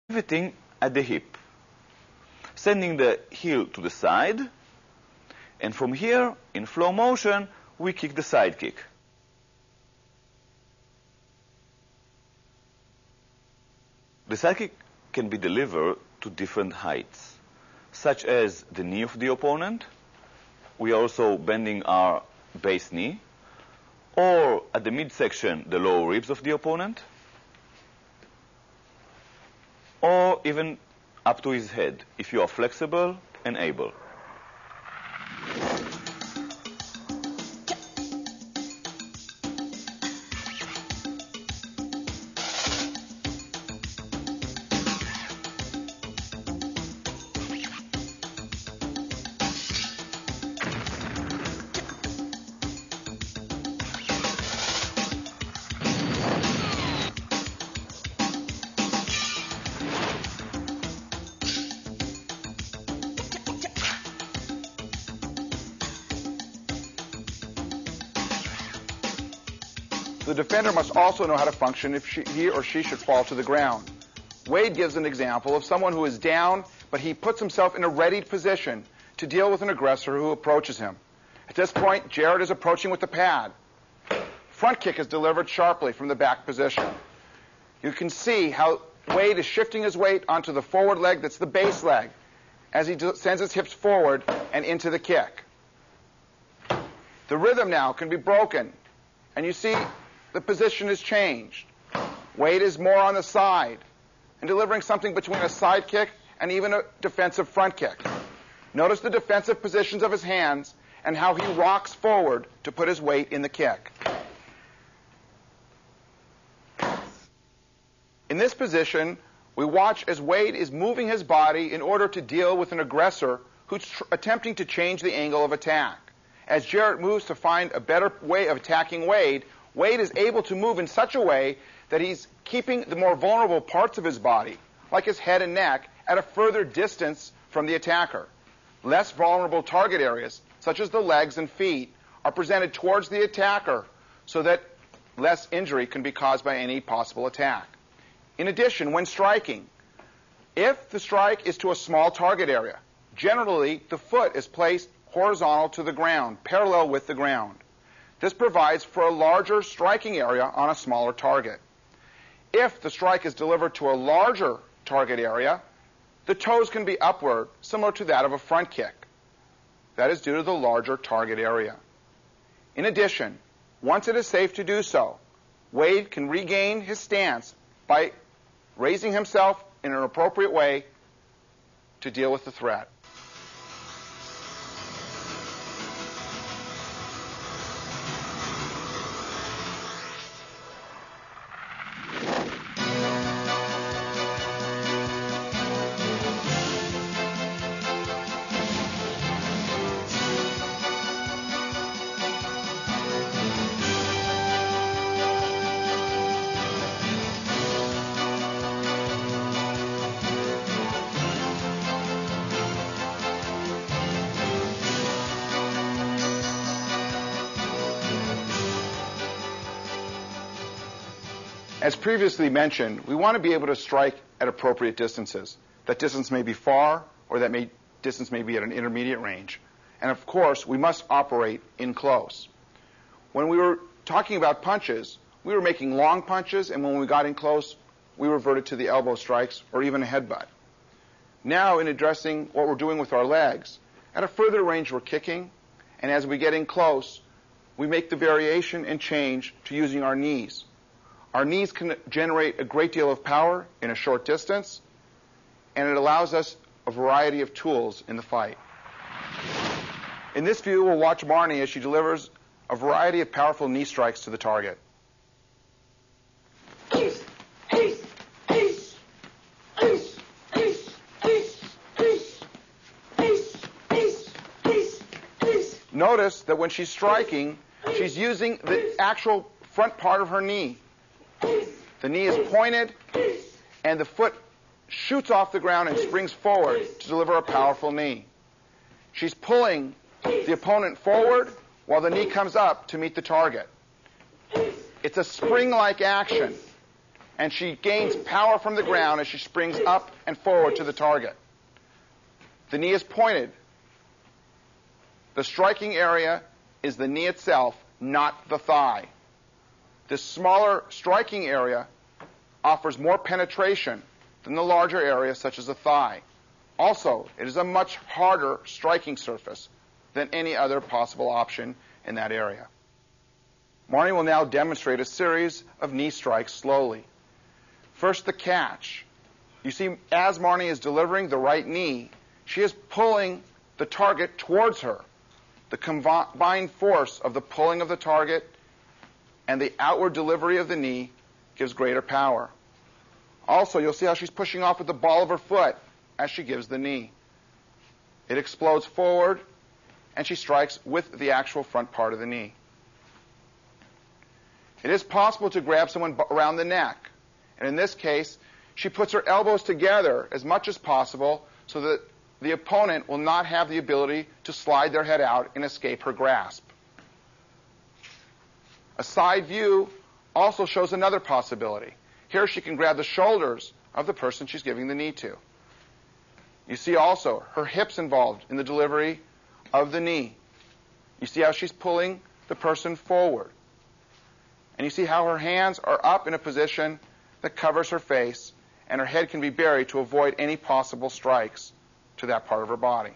pivoting at the hip, sending the heel to the side, and from here, in flow motion, we kick the side kick. The side kick can be delivered to different heights, such as the knee of the opponent. We are also bending our base knee, or at the midsection, the lower ribs of the opponent, or even up to his head, if you are flexible and able. The defender must also know how to function if he or she should fall to the ground. Wade gives an example of someone who is down, but he puts himself in a readied position to deal with an aggressor who approaches him. At this point, Jared is approaching with the pad. Front kick is delivered sharply from the back position. You can see how Wade is shifting his weight onto the forward leg that's the base leg as he sends his hips forward and into the kick. The rhythm now can be broken, and you see the position is changed. Wade is more on the side and delivering something between a side kick and even a defensive front kick. Notice the defensive positions of his hands and how he rocks forward to put his weight in the kick. In this position, we watch as Wade is moving his body in order to deal with an aggressor who's attempting to change the angle of attack. As Jarrett moves to find a better way of attacking Wade, Wade is able to move in such a way that he's keeping the more vulnerable parts of his body, like his head and neck, at a further distance from the attacker. Less vulnerable target areas, such as the legs and feet, are presented towards the attacker so that less injury can be caused by any possible attack. In addition, when striking, if the strike is to a small target area, generally the foot is placed horizontal to the ground, parallel with the ground. This provides for a larger striking area on a smaller target. If the strike is delivered to a larger target area, the toes can be upward, similar to that of a front kick. That is due to the larger target area. In addition, once it is safe to do so, Wade can regain his stance by raising himself in an appropriate way to deal with the threat. As previously mentioned, we want to be able to strike at appropriate distances. That distance may be far, or that distance may be at an intermediate range. And of course, we must operate in close. When we were talking about punches, we were making long punches, and when we got in close, we reverted to the elbow strikes or even a headbutt. Now, in addressing what we're doing with our legs, at a further range we're kicking, and as we get in close, we make the variation and change to using our knees. Our knees can generate a great deal of power in a short distance, and it allows us a variety of tools in the fight. In this view, we'll watch Marnie as she delivers a variety of powerful knee strikes to the target. Notice that when she's striking, she's using the actual front part of her knee. The knee is pointed, and the foot shoots off the ground and springs forward to deliver a powerful knee. She's pulling the opponent forward while the knee comes up to meet the target. It's a spring-like action. and she gains power from the ground as she springs up and forward to the target. The knee is pointed. The striking area is the knee itself, not the thigh. This smaller striking area offers more penetration than the larger area, such as the thigh. Also, it is a much harder striking surface than any other possible option in that area. Marnie will now demonstrate a series of knee strikes slowly. First, the catch. You see, as Marnie is delivering the right knee, she is pulling the target towards her. The combined force of the pulling of the target and the outward delivery of the knee gives greater power. Also, you'll see how she's pushing off with the ball of her foot as she gives the knee. It explodes forward, and she strikes with the actual front part of the knee. It is possible to grab someone around the neck, and in this case, she puts her elbows together as much as possible so that the opponent will not have the ability to slide their head out and escape her grasp. A side view also shows another possibility. Here she can grab the shoulders of the person she's giving the knee to. You see also her hips involved in the delivery of the knee. You see how she's pulling the person forward. And you see how her hands are up in a position that covers her face, and her head can be buried to avoid any possible strikes to that part of her body.